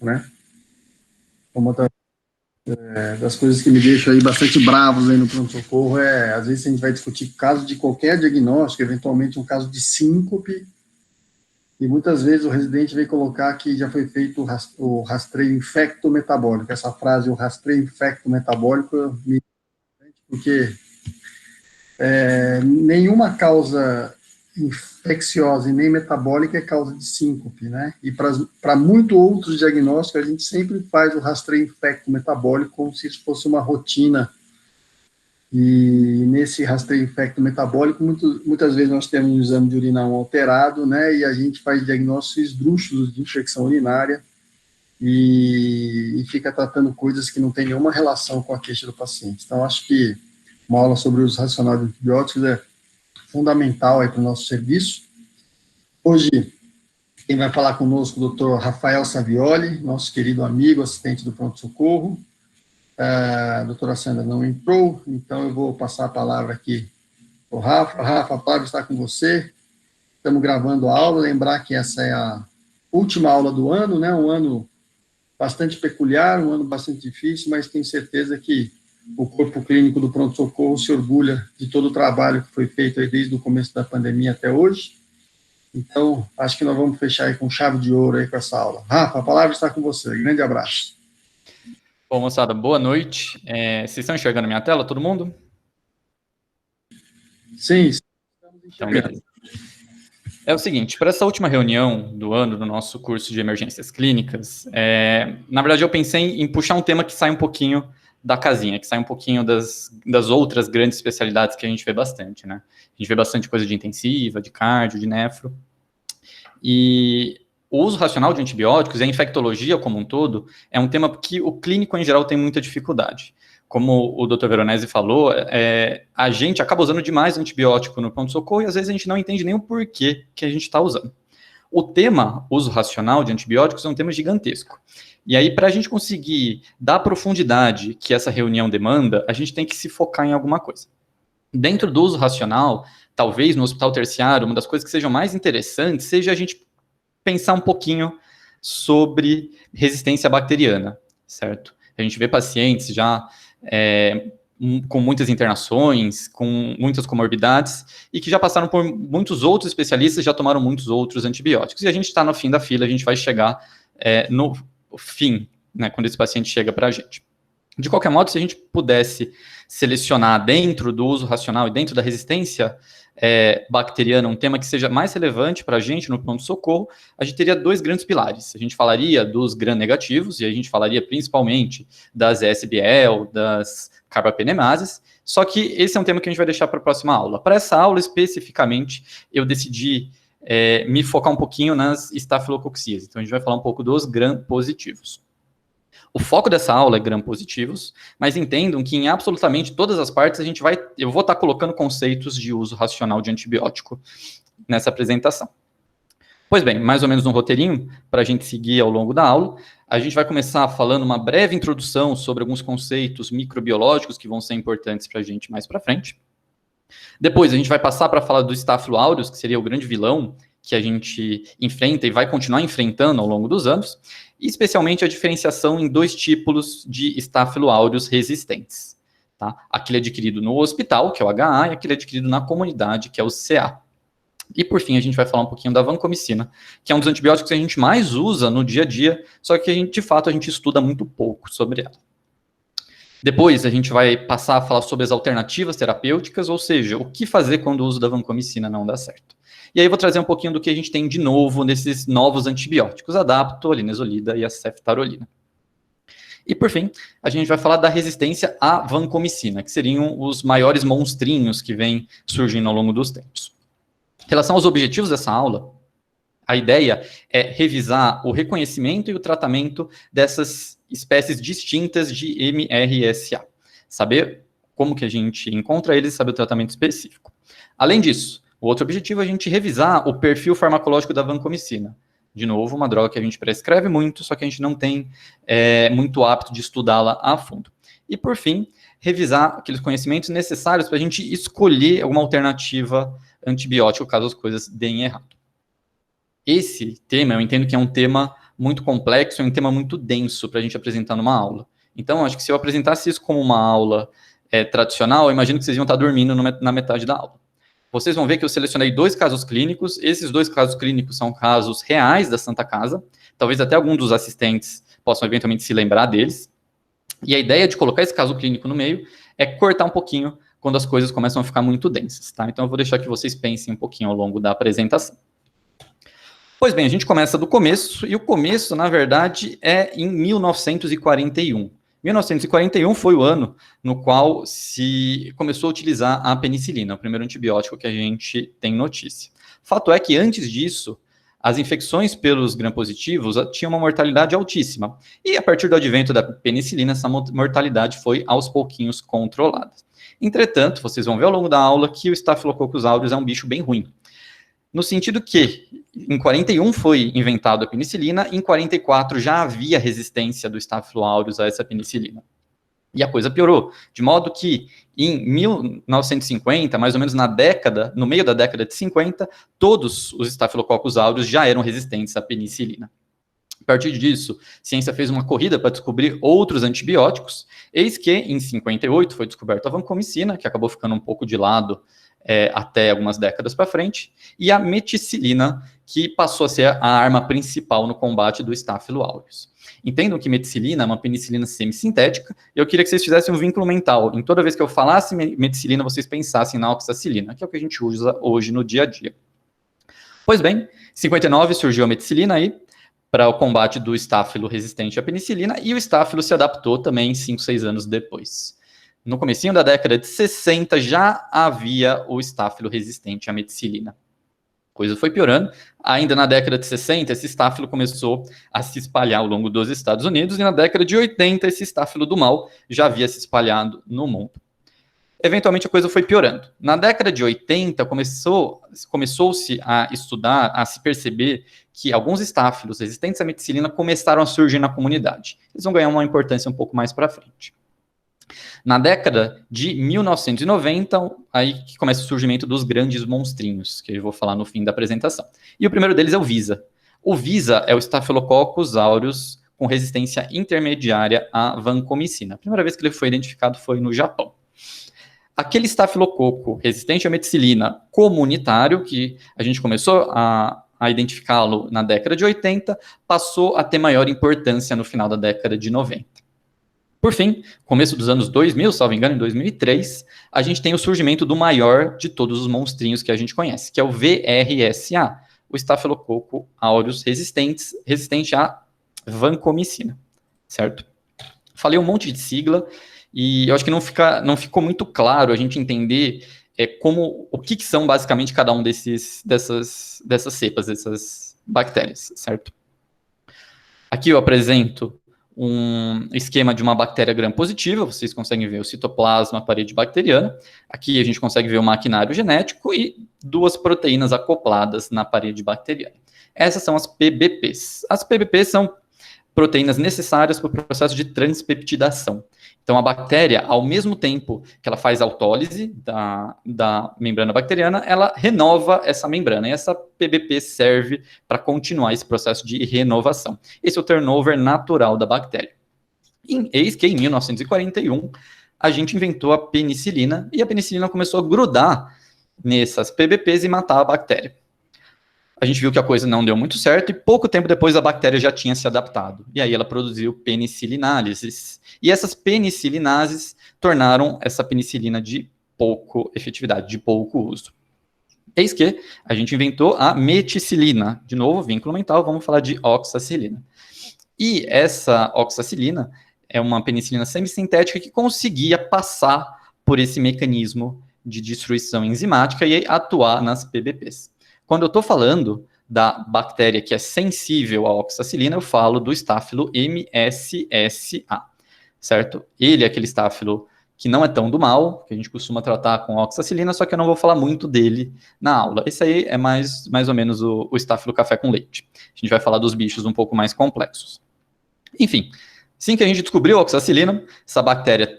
né? Uma das coisas que me deixam aí bastante bravos aí no pronto-socorro às vezes a gente vai discutir caso de qualquer diagnóstico, eventualmente um caso de síncope, e muitas vezes o residente vem colocar que já foi feito o rastreio infecto-metabólico. Essa frase, o rastreio infecto-metabólico, porque nenhuma causa infecciosa e nem metabólica é causa de síncope, né? E para muitos outros diagnósticos, a gente sempre faz o rastreio infecto-metabólico como se isso fosse uma rotina. E nesse rastreio infecto-metabólico, muitas vezes nós temos um exame de urina alterado, né? E a gente faz diagnósticos esdrúxulos de infecção urinária e fica tratando coisas que não tem nenhuma relação com a queixa do paciente. Então, acho que uma aula sobre o uso racional de antibióticos é fundamental aí para o nosso serviço. Hoje, quem vai falar conosco é o Dr. Rafael Savioli, nosso querido amigo, assistente do pronto-socorro. A doutora Sandra não entrou, então eu vou passar a palavra aqui para o Rafa. Rafa, a palavra está com você. Estamos gravando a aula, lembrar que essa é a última aula do ano, né? Um ano bastante peculiar, um ano bastante difícil, mas tenho certeza que o corpo clínico do pronto-socorro se orgulha de todo o trabalho que foi feito aí desde o começo da pandemia até hoje. Então, acho que nós vamos fechar aí com chave de ouro aí com essa aula. Rafa, a palavra está com você. Grande abraço. Bom, moçada, boa noite. Vocês estão enxergando a minha tela, todo mundo? Sim, estamos enxergando. Então, beleza. É o seguinte, para essa última reunião do ano do nosso curso de emergências clínicas, na verdade eu pensei em puxar um tema que sai um pouquinho da casinha, que sai um pouquinho das outras grandes especialidades que a gente vê bastante, né? A gente vê bastante coisa de intensiva, de cardio, de nefro. E o uso racional de antibióticos e a infectologia como um todo é um tema que o clínico em geral tem muita dificuldade. Como o Dr. Veronese falou, a gente acaba usando demais antibiótico no pronto-socorro e às vezes a gente não entende nem o porquê que a gente está usando. O tema uso racional de antibióticos é um tema gigantesco. E aí, para a gente conseguir dar a profundidade que essa reunião demanda, a gente tem que se focar em alguma coisa. Dentro do uso racional, talvez no hospital terciário, uma das coisas que sejam mais interessantes seja a gente pensar um pouquinho sobre resistência bacteriana, certo? A gente vê pacientes já com muitas internações, com muitas comorbidades, e que já passaram por muitos outros especialistas, já tomaram muitos outros antibióticos. E a gente está no fim da fila, a gente vai chegar no fim, né, quando esse paciente chega para a gente. De qualquer modo, se a gente pudesse selecionar dentro do uso racional e dentro da resistência bacteriana um tema que seja mais relevante para a gente no pronto-socorro, a gente teria dois grandes pilares. A gente falaria dos gram-negativos, e a gente falaria principalmente das SBL, das carbapenemases, só que esse é um tema que a gente vai deixar para a próxima aula. Para essa aula, especificamente, eu decidi me focar um pouquinho nas estafilococcíase. Então, a gente vai falar um pouco dos gram-positivos. O foco dessa aula é gram-positivos, mas entendam que em absolutamente todas as partes eu vou estar colocando conceitos de uso racional de antibiótico nessa apresentação. Pois bem, mais ou menos um roteirinho para a gente seguir ao longo da aula. A gente vai começar falando uma breve introdução sobre alguns conceitos microbiológicos que vão ser importantes para a gente mais para frente. Depois a gente vai passar para falar do Staphylo aureus, que seria o grande vilão que a gente enfrenta e vai continuar enfrentando ao longo dos anos, e especialmente a diferenciação em dois tipos de Staphylo aureus resistentes. Tá? Aquele adquirido no hospital, que é o HA, e aquele adquirido na comunidade, que é o CA. E, por fim, a gente vai falar um pouquinho da vancomicina, que é um dos antibióticos que a gente mais usa no dia a dia, só que, de fato, a gente estuda muito pouco sobre ela. Depois, a gente vai passar a falar sobre as alternativas terapêuticas, ou seja, o que fazer quando o uso da vancomicina não dá certo. E aí eu vou trazer um pouquinho do que a gente tem de novo nesses novos antibióticos, a dapto, a linezolida e a ceftarolina. E, por fim, a gente vai falar da resistência à vancomicina, que seriam os maiores monstrinhos que vêm surgindo ao longo dos tempos. Em relação aos objetivos dessa aula, a ideia é revisar o reconhecimento e o tratamento dessas espécies distintas de MRSA. Saber como que a gente encontra eles e saber o tratamento específico. Além disso, o outro objetivo é a gente revisar o perfil farmacológico da vancomicina. De novo, uma droga que a gente prescreve muito, só que a gente não tem muito hábito de estudá-la a fundo. E, por fim, revisar aqueles conhecimentos necessários para a gente escolher alguma alternativa antibiótica caso as coisas deem errado. Esse tema, eu entendo que é um tema muito complexo, é um tema muito denso para a gente apresentar numa aula. Então, acho que se eu apresentasse isso como uma aula tradicional, eu imagino que vocês iam estar dormindo na metade da aula. Vocês vão ver que eu selecionei 2 casos clínicos. Esses 2 casos clínicos são casos reais da Santa Casa. Talvez até algum dos assistentes possam eventualmente se lembrar deles. E a ideia de colocar esse caso clínico no meio é cortar um pouquinho quando as coisas começam a ficar muito densas, tá? Então, eu vou deixar que vocês pensem um pouquinho ao longo da apresentação. Pois bem, a gente começa do começo, e o começo, na verdade, é em 1941. 1941 foi o ano no qual se começou a utilizar a penicilina, o primeiro antibiótico que a gente tem notícia. Fato é que, antes disso, as infecções pelos gram-positivos tinham uma mortalidade altíssima. E, a partir do advento da penicilina, essa mortalidade foi, aos pouquinhos, controlada. Entretanto, vocês vão ver ao longo da aula que o Staphylococcus aureus é um bicho bem ruim. No sentido que, em 41 foi inventada a penicilina, em 44 já havia resistência do Staphylococcus aureus a essa penicilina. E a coisa piorou, de modo que, em 1950, mais ou menos no meio da década de 50, todos os Staphylococcus aureus já eram resistentes à penicilina. A partir disso, a ciência fez uma corrida para descobrir outros antibióticos, eis que, em 58, foi descoberta a vancomicina, que acabou ficando um pouco de lado até algumas décadas para frente, e a meticilina, que passou a ser a arma principal no combate do Staphylococcus aureus. Entendam que meticilina é uma penicilina semissintética, e eu queria que vocês fizessem um vínculo mental. Em toda vez que eu falasse meticilina, vocês pensassem na oxacilina, que é o que a gente usa hoje no dia a dia. Pois bem, em 59 surgiu a meticilina aí, para o combate do estáfilo resistente à penicilina, e o estáfilo se adaptou também 5, 6 anos depois. No comecinho da década de 60, já havia o estáfilo resistente à meticilina. A coisa foi piorando. Ainda na década de 60, esse estáfilo começou a se espalhar ao longo dos Estados Unidos, e na década de 80, esse estáfilo do mal já havia se espalhado no mundo. Eventualmente, a coisa foi piorando. Na década de 80, começou-se a estudar, a se perceber que alguns estáfilos resistentes à meticilina começaram a surgir na comunidade. Eles vão ganhar uma importância um pouco mais para frente. Na década de 1990, aí que começa o surgimento dos grandes monstrinhos, que eu vou falar no fim da apresentação. E o primeiro deles é o VISA. O VISA é o Staphylococcus aureus com resistência intermediária à vancomicina. A primeira vez que ele foi identificado foi no Japão. Aquele estafilococo resistente à meticilina comunitário, que a gente começou a identificá-lo na década de 80, passou a ter maior importância no final da década de 90. Por fim, começo dos anos 2000, salvo engano, em 2003, a gente tem o surgimento do maior de todos os monstrinhos que a gente conhece, que é o VRSA, o Staphylococcus aureus resistente à vancomicina, certo? Falei um monte de sigla, e eu acho que não ficou muito claro a gente entender o que são basicamente cada um dessas cepas, dessas bactérias, certo? Aqui eu apresento um esquema de uma bactéria gram-positiva, vocês conseguem ver o citoplasma, a parede bacteriana. Aqui a gente consegue ver o maquinário genético e 2 proteínas acopladas na parede bacteriana. Essas são as PBPs. As PBPs são proteínas necessárias para o processo de transpeptidação. Então, a bactéria, ao mesmo tempo que ela faz autólise da membrana bacteriana, ela renova essa membrana. E essa PBP serve para continuar esse processo de renovação. Esse é o turnover natural da bactéria. Eis que, em 1941, a gente inventou a penicilina, e a penicilina começou a grudar nessas PBPs e matar a bactéria. A gente viu que a coisa não deu muito certo, e pouco tempo depois a bactéria já tinha se adaptado. E aí ela produziu penicilinases. E essas penicilinases tornaram essa penicilina de pouca efetividade, de pouco uso. Eis que a gente inventou a meticilina. De novo, vínculo mental, vamos falar de oxacilina. E essa oxacilina é uma penicilina semissintética que conseguia passar por esse mecanismo de destruição enzimática e atuar nas PBPs. Quando eu estou falando da bactéria que é sensível à oxacilina, eu falo do estáfilo MSSA, certo? Ele é aquele estáfilo que não é tão do mal, que a gente costuma tratar com oxacilina, só que eu não vou falar muito dele na aula. Esse aí é mais ou menos o estáfilo café com leite. A gente vai falar dos bichos um pouco mais complexos. Enfim, assim que a gente descobriu a oxacilina, essa bactéria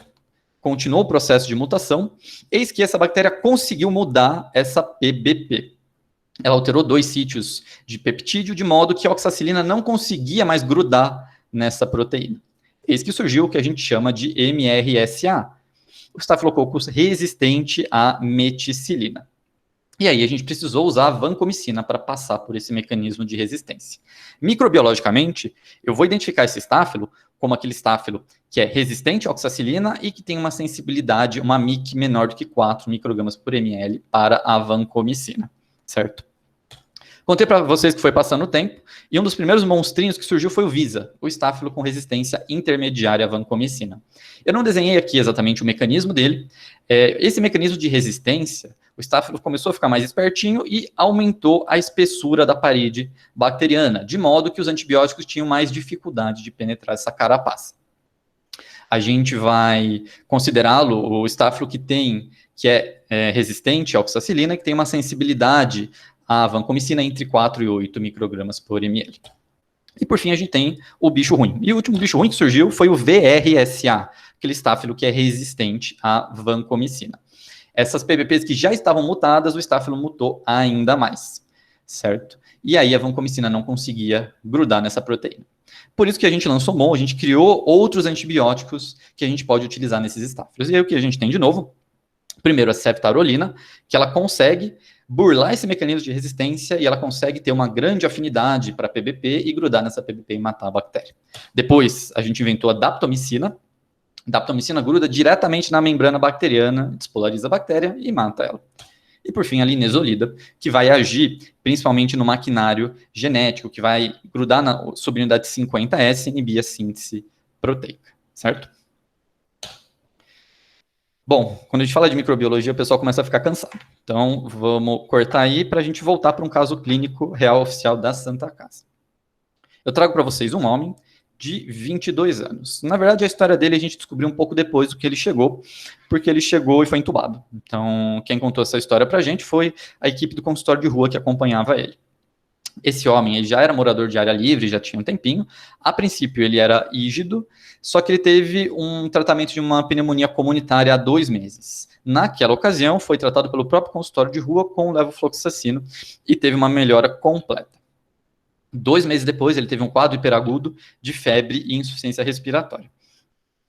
continuou o processo de mutação, eis que essa bactéria conseguiu mudar essa PBP. ela alterou 2 sítios de peptídeo, de modo que a oxacilina não conseguia mais grudar nessa proteína. Eis que surgiu o que a gente chama de MRSA, o Staphylococcus resistente à meticilina. E aí a gente precisou usar a vancomicina para passar por esse mecanismo de resistência. Microbiologicamente, eu vou identificar esse estáfilo como aquele estáfilo que é resistente à oxacilina e que tem uma sensibilidade, uma MIC menor do que 4 microgramas por ml para a vancomicina, certo? Contei para vocês que foi passando o tempo, e um dos primeiros monstrinhos que surgiu foi o Visa, o estáfilo com resistência intermediária à vancomicina. Eu não desenhei aqui exatamente o mecanismo dele. Esse mecanismo de resistência, o estáfilo começou a ficar mais espertinho e aumentou a espessura da parede bacteriana, de modo que os antibióticos tinham mais dificuldade de penetrar essa carapaça. A gente vai considerá-lo o estáfilo que é resistente à oxacilina, que tem uma sensibilidade à vancomicina entre 4 e 8 microgramas por ml. E por fim a gente tem o bicho ruim. E o último bicho ruim que surgiu foi o VRSA, aquele estáfilo que é resistente à vancomicina. Essas PBPs que já estavam mutadas, o estáfilo mutou ainda mais, certo? E aí a vancomicina não conseguia grudar nessa proteína. Por isso que a gente lançou mão, a gente criou outros antibióticos que a gente pode utilizar nesses estáfilos. E aí o que a gente tem de novo? Primeiro a ceftarolina, que ela consegue burlar esse mecanismo de resistência e ela consegue ter uma grande afinidade para PBP e grudar nessa PBP e matar a bactéria. Depois, a gente inventou a daptomicina. Daptomicina gruda diretamente na membrana bacteriana, despolariza a bactéria e mata ela. E por fim, a linezolida, que vai agir principalmente no maquinário genético, que vai grudar na subunidade 50S e inibir a síntese proteica, certo? Bom, quando a gente fala de microbiologia, o pessoal começa a ficar cansado. Então, vamos cortar aí para a gente voltar para um caso clínico real oficial da Santa Casa. Eu trago para vocês um homem de 22 anos. Na verdade, a história dele a gente descobriu um pouco depois do que ele chegou, porque ele chegou e foi entubado. Então, quem contou essa história para a gente foi a equipe do consultório de rua que acompanhava ele. Esse homem ele já era morador de área livre, já tinha um tempinho. A princípio, ele era ígido, só que ele teve um tratamento de uma pneumonia comunitária há 2 meses. Naquela ocasião, foi tratado pelo próprio consultório de rua com levofloxacino e teve uma melhora completa. 2 meses depois, ele teve um quadro hiperagudo de febre e insuficiência respiratória.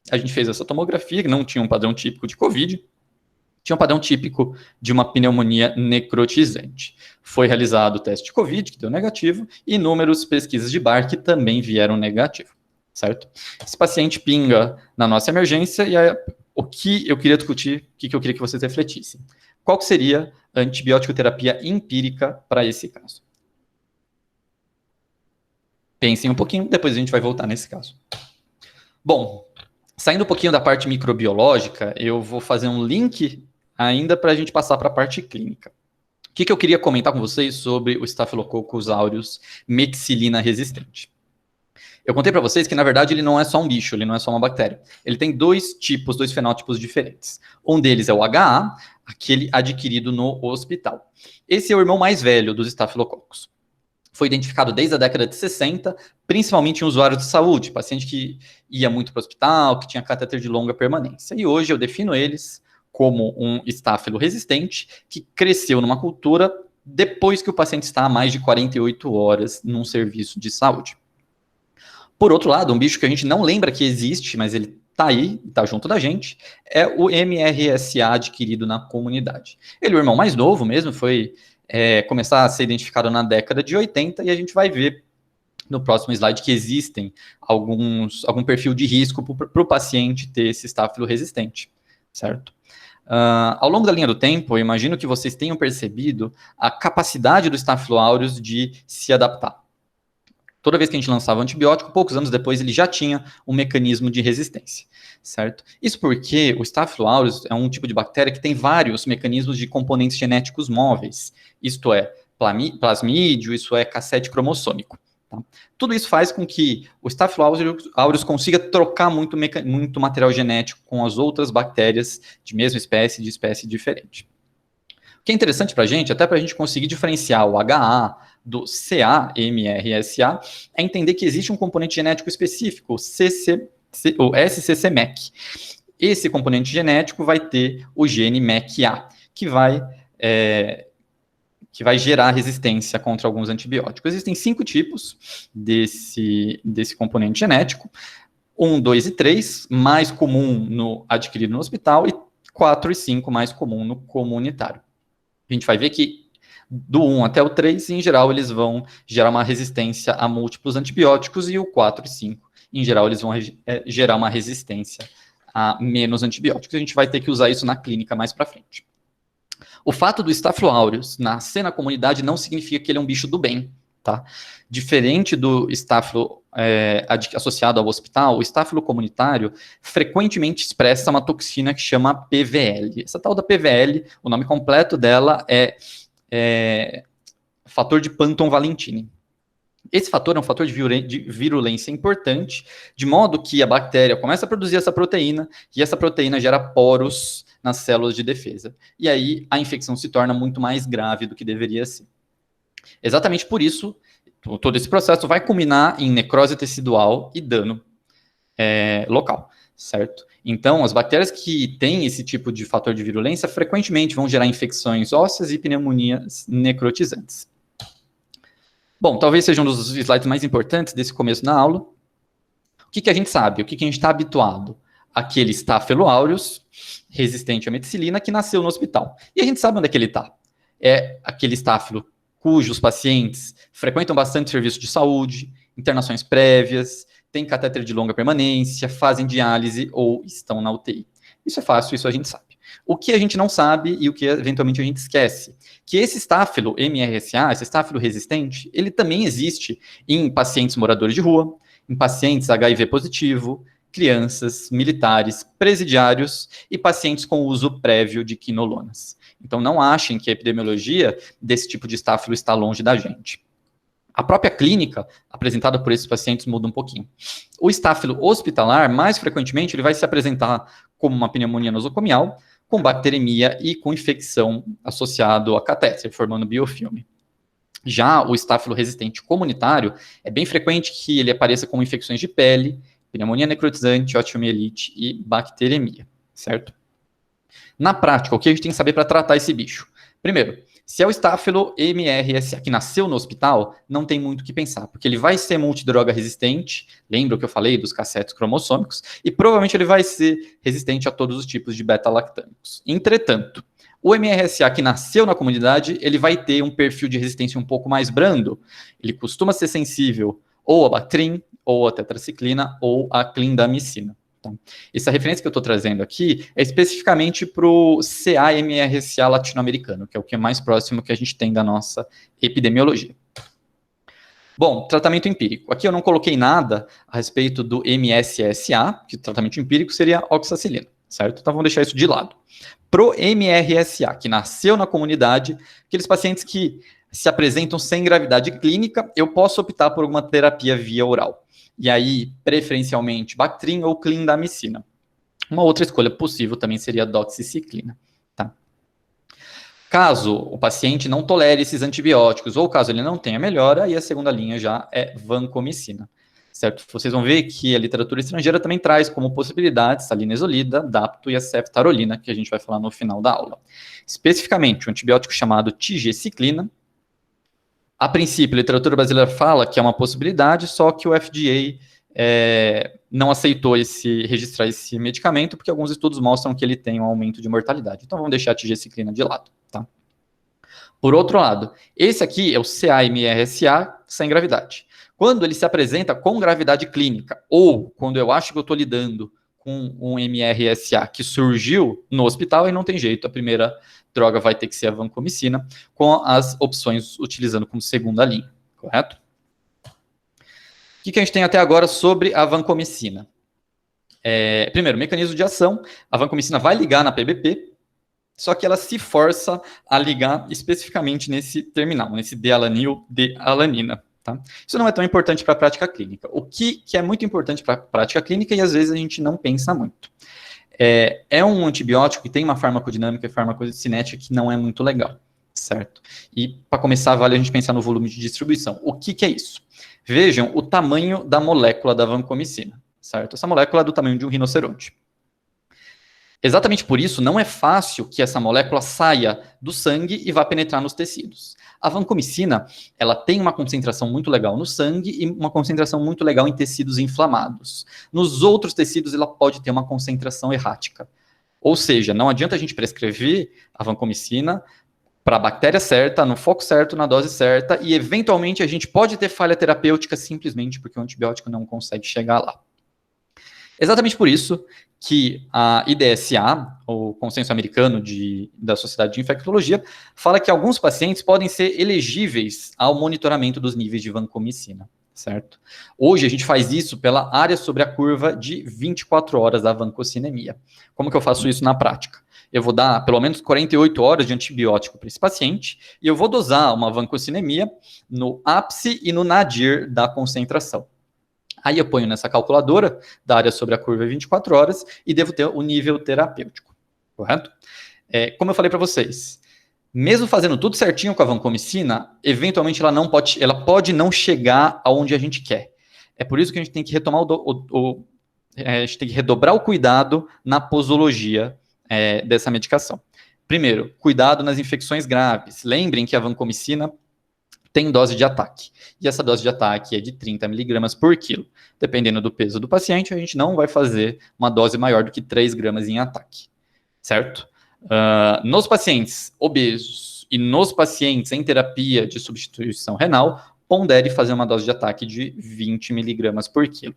A gente fez essa tomografia, que não tinha um padrão típico de COVID, tinha um padrão típico de uma pneumonia necrotizante. Foi realizado o teste de COVID, que deu negativo, e inúmeras pesquisas de Bar, que também vieram negativo, certo? Esse paciente pinga na nossa emergência, e o que eu queria discutir, o que eu queria que vocês refletissem. Qual que seria a antibiótico-terapia empírica para esse caso? Pensem um pouquinho, depois a gente vai voltar nesse caso. Bom, saindo um pouquinho da parte microbiológica, eu vou fazer um link ainda para a gente passar para a parte clínica. O que eu queria comentar com vocês sobre o Staphylococcus aureus meticilina resistente? Eu contei para vocês que, na verdade, ele não é só um bicho, ele não é só uma bactéria. Ele tem 2 fenótipos diferentes. Um deles é o HA, aquele adquirido no hospital. Esse é o irmão mais velho dos Staphylococcus. Foi identificado desde a década de 60, principalmente em usuários de saúde, paciente que ia muito para o hospital, que tinha catéter de longa permanência. E hoje eu defino eles como um estáfilo resistente que cresceu numa cultura depois que o paciente está há mais de 48 horas num serviço de saúde. Por outro lado, um bicho que a gente não lembra que existe, mas ele está aí, está junto da gente, é o MRSA adquirido na comunidade. Ele é o irmão mais novo mesmo, foi começar a ser identificado na década de 80, e a gente vai ver no próximo slide que existem algum perfil de risco para o paciente ter esse estáfilo resistente, certo? Ao longo da linha do tempo, eu imagino que vocês tenham percebido a capacidade do Staphylo aureus de se adaptar. Toda vez que a gente lançava antibiótico, poucos anos depois ele já tinha um mecanismo de resistência, certo? Isso porque o Staphylo aureus é um tipo de bactéria que tem vários mecanismos de componentes genéticos móveis, isto é, plasmídio, isso é cassete cromossômico. Tá? Tudo isso faz com que o Staphylo aureus consiga trocar muito material genético com as outras bactérias de mesma espécie, de espécie diferente. O que é interessante para a gente, até para a gente conseguir diferenciar o HA do CA-MRSA, é entender que existe um componente genético específico, o SCC-MEC. Esse componente genético vai ter o gene MEC-A, que que vai gerar resistência contra alguns antibióticos. Existem 5 tipos desse componente genético, 1, 2 e 3, mais comum no adquirido no hospital, e 4 e 5, mais comum no comunitário. A gente vai ver que do 1 até o 3, em geral, eles vão gerar uma resistência a múltiplos antibióticos, e o 4 e 5, em geral, eles vão gerar uma resistência a menos antibióticos. A gente vai ter que usar isso na clínica mais para frente. O fato do Staphylo aureus nascer na comunidade não significa que ele é um bicho do bem, tá? Diferente do Staphylo associado ao hospital, o Staphylo comunitário frequentemente expressa uma toxina que chama PVL. Essa tal da PVL, o nome completo dela é fator de Panton-Valentini. Esse fator é um fator de virulência importante, de modo que a bactéria começa a produzir essa proteína, e essa proteína gera poros nas células de defesa. E aí a infecção se torna muito mais grave do que deveria ser. Exatamente por isso, todo esse processo vai culminar em necrose tecidual e dano local, certo? Então, as bactérias que têm esse tipo de fator de virulência frequentemente vão gerar infecções ósseas e pneumonias necrotizantes. Bom, talvez seja um dos slides mais importantes desse começo da aula. O que a gente sabe? O que a gente está habituado? Aquele Staphylo aureus, resistente à meticilina, que nasceu no hospital. E a gente sabe onde é que ele está. É aquele Staphylo cujos pacientes frequentam bastante serviço de saúde, internações prévias, têm catéter de longa permanência, fazem diálise ou estão na UTI. Isso é fácil, isso a gente sabe. O que a gente não sabe e o que eventualmente a gente esquece, que esse Staphylo MRSA, esse Staphylo resistente, ele também existe em pacientes moradores de rua, em pacientes HIV positivo, crianças, militares, presidiários e pacientes com uso prévio de quinolonas. Então não achem que a epidemiologia desse tipo de Staphylo está longe da gente. A própria clínica apresentada por esses pacientes muda um pouquinho. O Staphylo hospitalar, mais frequentemente, ele vai se apresentar como uma pneumonia nosocomial, com bacteremia e com infecção associado a catéter, formando biofilme. Já o Staphylo resistente comunitário, é bem frequente que ele apareça com infecções de pele, pneumonia necrotizante, osteomielite e bacteremia, certo? Na prática, o que a gente tem que saber para tratar esse bicho? Primeiro, se é o Staphylo MRSA que nasceu no hospital, não tem muito o que pensar, porque ele vai ser multidroga resistente, lembra o que eu falei dos cassetes cromossômicos, e provavelmente ele vai ser resistente a todos os tipos de beta-lactâmicos. Entretanto, o MRSA que nasceu na comunidade, ele vai ter um perfil de resistência um pouco mais brando. Ele costuma ser sensível ou a Bactrim, ou a tetraciclina, ou a clindamicina. Então, essa referência que eu estou trazendo aqui é especificamente para o CA-MRSA latino-americano, que é o que é mais próximo que a gente tem da nossa epidemiologia. Bom, tratamento empírico. Aqui eu não coloquei nada a respeito do MSSA, que o tratamento empírico seria oxacilina, certo? Então vamos deixar isso de lado. Pro MRSA, que nasceu na comunidade, aqueles pacientes que se apresentam sem gravidade clínica, eu posso optar por alguma terapia via oral. E aí, preferencialmente, Bactrim ou clindamicina. Uma outra escolha possível também seria a doxiciclina. Tá? Caso o paciente não tolere esses antibióticos, ou caso ele não tenha melhora, aí a segunda linha já é vancomicina. Certo? Vocês vão ver que a literatura estrangeira também traz como possibilidades a linezolida, dapto e a ceftarolina, que a gente vai falar no final da aula. Especificamente, um antibiótico chamado tigeciclina. A princípio, a literatura brasileira fala que é uma possibilidade, só que o FDA não aceitou registrar esse medicamento, porque alguns estudos mostram que ele tem um aumento de mortalidade. Então, vamos deixar a tigeciclina de lado. Tá? Por outro lado, esse aqui é o CA-MRSA sem gravidade. Quando ele se apresenta com gravidade clínica, ou quando eu acho que eu estou lidando com um MRSA que surgiu no hospital e não tem jeito, a primeira droga vai ter que ser a vancomicina, com as opções utilizando como segunda linha, correto? O que a gente tem até agora sobre a vancomicina? Primeiro, mecanismo de ação, a vancomicina vai ligar na PBP, só que ela se força a ligar especificamente nesse terminal, nesse D-alanil, D-alanina. Tá? Isso não é tão importante para a prática clínica. O que é muito importante para a prática clínica e às vezes a gente não pensa muito. É um antibiótico que tem uma farmacodinâmica e farmacocinética que não é muito legal, certo? E, para começar, vale a gente pensar no volume de distribuição. O que é isso? Vejam o tamanho da molécula da vancomicina, certo? Essa molécula é do tamanho de um rinoceronte. Exatamente por isso, não é fácil que essa molécula saia do sangue e vá penetrar nos tecidos. A vancomicina, ela tem uma concentração muito legal no sangue e uma concentração muito legal em tecidos inflamados. Nos outros tecidos, ela pode ter uma concentração errática. Ou seja, não adianta a gente prescrever a vancomicina para a bactéria certa, no foco certo, na dose certa, e eventualmente a gente pode ter falha terapêutica simplesmente porque o antibiótico não consegue chegar lá. Exatamente por isso que a IDSA, o Consenso Americano da Sociedade de Infectologia, fala que alguns pacientes podem ser elegíveis ao monitoramento dos níveis de vancomicina, certo? Hoje a gente faz isso pela área sobre a curva de 24 horas da vancocinemia. Como que eu faço isso na prática? Eu vou dar pelo menos 48 horas de antibiótico para esse paciente e eu vou dosar uma vancocinemia no ápice e no nadir da concentração. Aí eu ponho nessa calculadora da área sobre a curva 24 horas e devo ter o nível terapêutico, correto? Como eu falei para vocês, mesmo fazendo tudo certinho com a vancomicina, eventualmente ela pode não chegar aonde a gente quer. É por isso que a gente tem que retomar a gente tem que redobrar o cuidado na posologia dessa medicação. Primeiro, cuidado nas infecções graves. Lembrem que a vancomicina tem dose de ataque. E essa dose de ataque é de 30 miligramas por quilo. Dependendo do peso do paciente, a gente não vai fazer uma dose maior do que 3 gramas em ataque, certo? Nos pacientes obesos e nos pacientes em terapia de substituição renal, pondere fazer uma dose de ataque de 20 miligramas por quilo.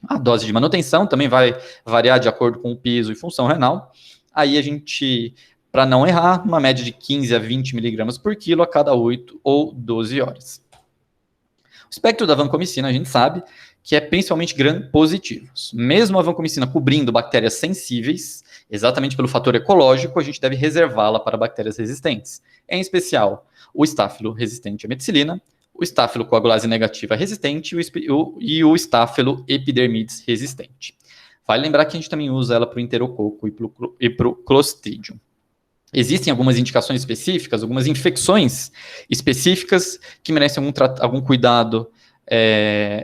A dose de manutenção também vai variar de acordo com o peso e função renal. Aí a gente, para não errar, uma média de 15 a 20 miligramas por quilo a cada 8 ou 12 horas. O espectro da vancomicina, a gente sabe que é principalmente gram-positivos. Mesmo a vancomicina cobrindo bactérias sensíveis, exatamente pelo fator ecológico, a gente deve reservá-la para bactérias resistentes. Em especial, o estáfilo resistente à meticilina, o estáfilo coagulase negativa resistente e o estáfilo epidermidis resistente. Vale lembrar que a gente também usa ela para o enterococo e para o clostridium. Existem algumas indicações específicas, algumas infecções específicas que merecem algum cuidado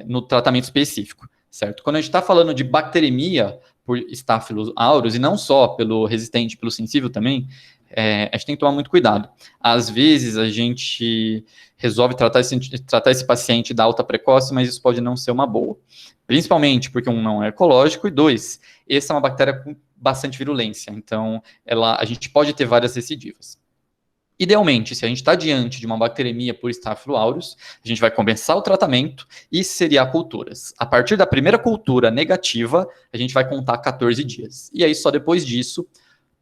no tratamento específico, certo? Quando a gente está falando de bacteremia por Staphylococcus aureus, e não só pelo resistente, pelo sensível também, a gente tem que tomar muito cuidado. Às vezes a gente resolve tratar esse paciente da alta precoce, mas isso pode não ser uma boa. Principalmente porque, um, não é ecológico, e dois, essa é uma bactéria com bastante virulência, então a gente pode ter várias recidivas. Idealmente, se a gente está diante de uma bacteremia por Staphylococcus aureus, a gente vai começar o tratamento e seriar culturas. A partir da primeira cultura negativa, a gente vai contar 14 dias. E aí, só depois disso,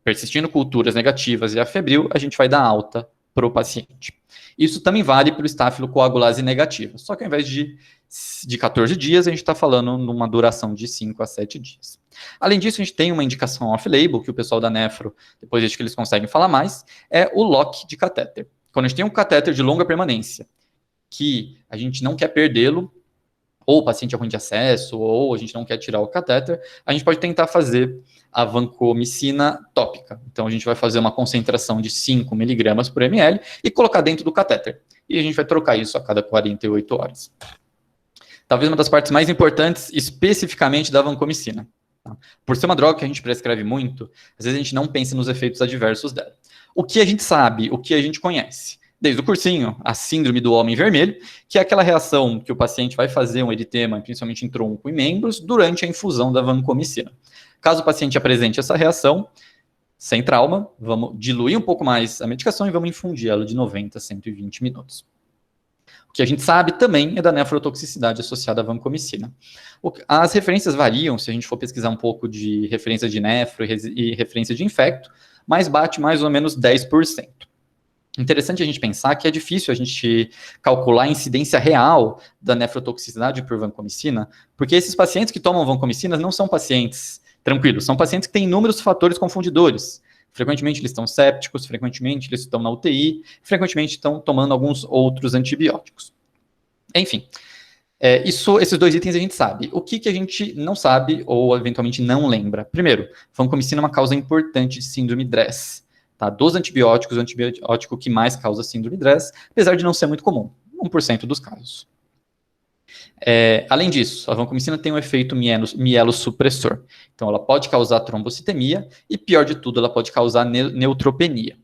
persistindo culturas negativas e afebril, a gente vai dar alta para o paciente. Isso também vale para o Staphylococcus coagulase negativa, só que ao invés de 14 dias, a gente está falando numa duração de 5 a 7 dias. Além disso, a gente tem uma indicação off-label, que o pessoal da nefro, depois acho que eles conseguem falar mais, é o lock de catéter. Quando a gente tem um catéter de longa permanência, que a gente não quer perdê-lo, ou o paciente é ruim de acesso, ou a gente não quer tirar o catéter, a gente pode tentar fazer a vancomicina tópica. Então, a gente vai fazer uma concentração de 5 miligramas por ml e colocar dentro do catéter. E a gente vai trocar isso a cada 48 horas. Talvez uma das partes mais importantes, especificamente da vancomicina. Tá? Por ser uma droga que a gente prescreve muito, às vezes a gente não pensa nos efeitos adversos dela. O que a gente sabe, o que a gente conhece? Desde o cursinho, a síndrome do homem vermelho, que é aquela reação que o paciente vai fazer um eritema, principalmente em tronco e membros, durante a infusão da vancomicina. Caso o paciente apresente essa reação, sem trauma, vamos diluir um pouco mais a medicação e vamos infundir ela de 90 a 120 minutos. O que a gente sabe também é da nefrotoxicidade associada à vancomicina. As referências variam, se a gente for pesquisar um pouco de referência de nefro e referência de infecto, mas bate mais ou menos 10%. Interessante a gente pensar que é difícil a gente calcular a incidência real da nefrotoxicidade por vancomicina, porque esses pacientes que tomam vancomicina não são pacientes tranquilos, são pacientes que têm inúmeros fatores confundidores. Frequentemente eles estão sépticos, frequentemente eles estão na UTI, frequentemente estão tomando alguns outros antibióticos. Enfim, esses dois itens a gente sabe. O que a gente não sabe ou eventualmente não lembra? Primeiro, vancomicina é uma causa importante de síndrome DRESS. Tá? Dos antibióticos, o antibiótico que mais causa síndrome DRESS, apesar de não ser muito comum, 1% dos casos. Além disso, a vancomicina tem um efeito mielossupressor. Então, ela pode causar trombocitemia e, pior de tudo, ela pode causar neutropenia.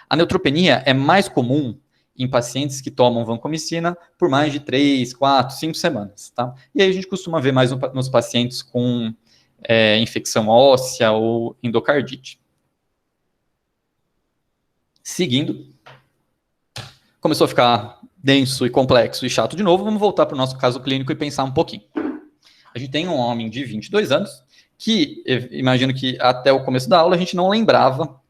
A neutropenia é mais comum em pacientes que tomam vancomicina por mais de 3, 4, 5 semanas, tá? E aí a gente costuma ver mais nos pacientes com infecção óssea ou endocardite. Seguindo, começou a ficar denso e complexo e chato de novo, vamos voltar para o nosso caso clínico e pensar um pouquinho. A gente tem um homem de 22 anos que, imagino que até o começo da aula, a gente não lembrava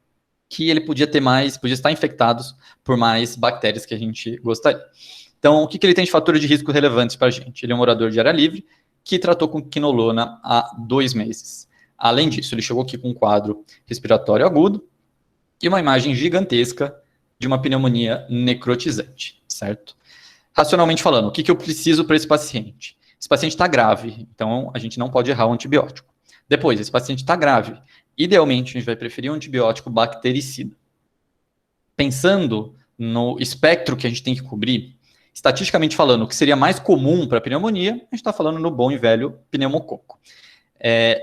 que ele podia estar infectado por mais bactérias que a gente gostaria. Então, o que ele tem de fator de risco relevantes para a gente? Ele é um morador de área livre que tratou com quinolona há 2 meses. Além disso, ele chegou aqui com um quadro respiratório agudo e uma imagem gigantesca de uma pneumonia necrotizante, certo? Racionalmente falando, o que eu preciso para esse paciente? Esse paciente está grave, então a gente não pode errar o antibiótico. Depois, esse paciente está grave. Idealmente, a gente vai preferir um antibiótico bactericida. Pensando no espectro que a gente tem que cobrir, estatisticamente falando, o que seria mais comum para pneumonia, a gente está falando no bom e velho pneumococo.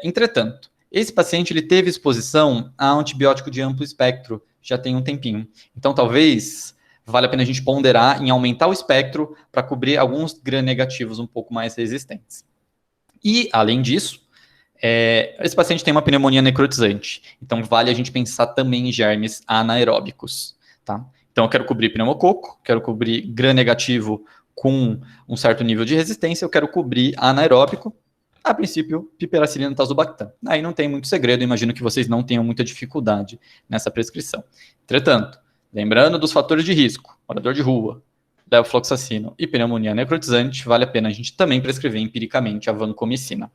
Entretanto, esse paciente ele teve exposição a antibiótico de amplo espectro já tem um tempinho. Então, talvez vale a pena a gente ponderar em aumentar o espectro para cobrir alguns gram-negativos um pouco mais resistentes. E, além disso, esse paciente tem uma pneumonia necrotizante. Então, vale a gente pensar também em germes anaeróbicos, tá? Então, eu quero cobrir pneumococo, quero cobrir gram-negativo com um certo nível de resistência, eu quero cobrir anaeróbico, a princípio, piperacilina tazobactam. Aí não tem muito segredo, imagino que vocês não tenham muita dificuldade nessa prescrição. Entretanto, lembrando dos fatores de risco, morador de rua, levofloxacino e pneumonia necrotizante, vale a pena a gente também prescrever empiricamente a vancomicina.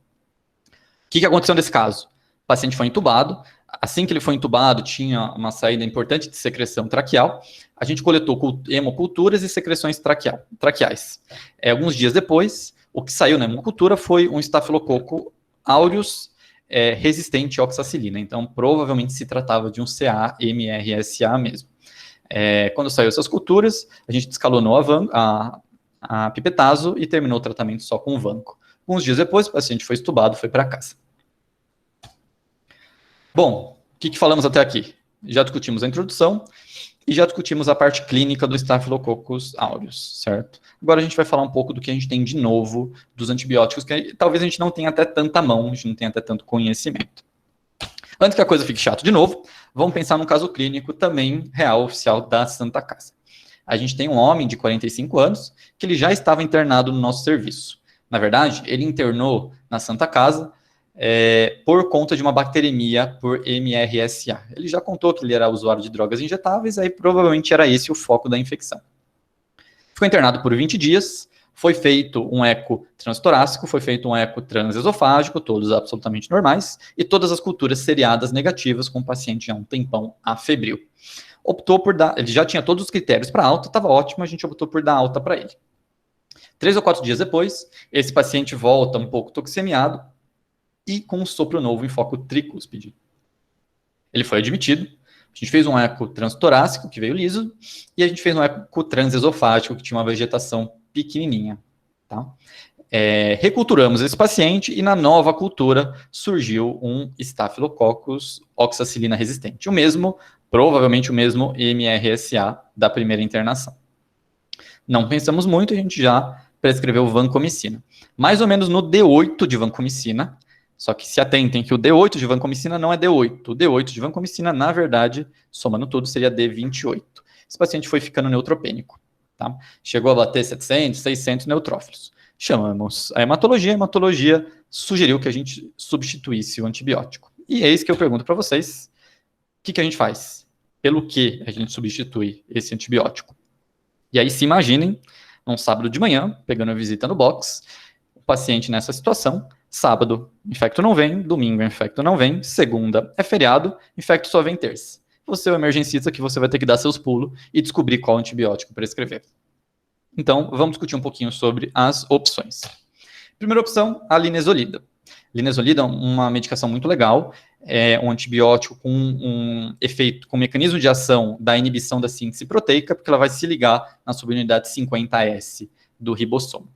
O que aconteceu nesse caso? O paciente foi entubado, assim que ele foi entubado, tinha uma saída importante de secreção traqueal, a gente coletou hemoculturas e secreções traqueais. Alguns dias depois, o que saiu na hemocultura foi um estafilococo aureus resistente à oxacilina. Então, provavelmente se tratava de um CA-MRSA mesmo. Quando saiu essas culturas, a gente descalonou a pipetazo e terminou o tratamento só com vanco. Alguns dias depois, o paciente foi entubado, foi para casa. Bom, o que falamos até aqui? Já discutimos a introdução e já discutimos a parte clínica do Staphylococcus aureus, certo? Agora a gente vai falar um pouco do que a gente tem de novo dos antibióticos, que talvez a gente não tenha até tanta mão, a gente não tenha até tanto conhecimento. Antes que a coisa fique chata de novo, vamos pensar num caso clínico também real, oficial da Santa Casa. A gente tem um homem de 45 anos que ele já estava internado no nosso serviço. Na verdade, ele internou na Santa Casa por conta de uma bacteremia por MRSA. Ele já contou que ele era usuário de drogas injetáveis, aí provavelmente era esse o foco da infecção. Ficou internado por 20 dias, foi feito um eco transtorácico, foi feito um eco transesofágico, todos absolutamente normais, e todas as culturas seriadas negativas com o paciente há um tempão afebril. Optou por dar, ele já tinha todos os critérios para alta, estava ótimo, a gente optou por dar alta para ele. 3 ou 4 dias depois, esse paciente volta um pouco toxemiado e com um sopro novo em foco tricúspide. Ele foi admitido, a gente fez um eco transtorácico, que veio liso, e a gente fez um eco transesofágico, que tinha uma vegetação pequenininha. Tá? Reculturamos esse paciente e na nova cultura surgiu um Staphylococcus oxacilina resistente. Provavelmente o mesmo MRSA da primeira internação. Não pensamos muito, a gente já prescreveu vancomicina. Mais ou menos no D8 de vancomicina, só que se atentem que o D8 de vancomicina não é D8. O D8 de vancomicina, na verdade, somando tudo, seria D28. Esse paciente foi ficando neutropênico. Tá? Chegou a bater 700, 600 neutrófilos. Chamamos a hematologia sugeriu que a gente substituísse o antibiótico. E eis que eu pergunto para vocês, o que a gente faz? Pelo que a gente substitui esse antibiótico? E aí se imaginem, num sábado de manhã, pegando a visita no box, o paciente nessa situação, sábado, infecto não vem, domingo, infecto não vem, segunda é feriado, infecto só vem terça. Você é o emergencista que você vai ter que dar seus pulos e descobrir qual antibiótico prescrever. Então, vamos discutir um pouquinho sobre as opções. Primeira opção, a linezolida. Linezolida é uma medicação muito legal, é um antibiótico com um efeito, com um mecanismo de ação da inibição da síntese proteica, porque ela vai se ligar na subunidade 50S do ribossomo.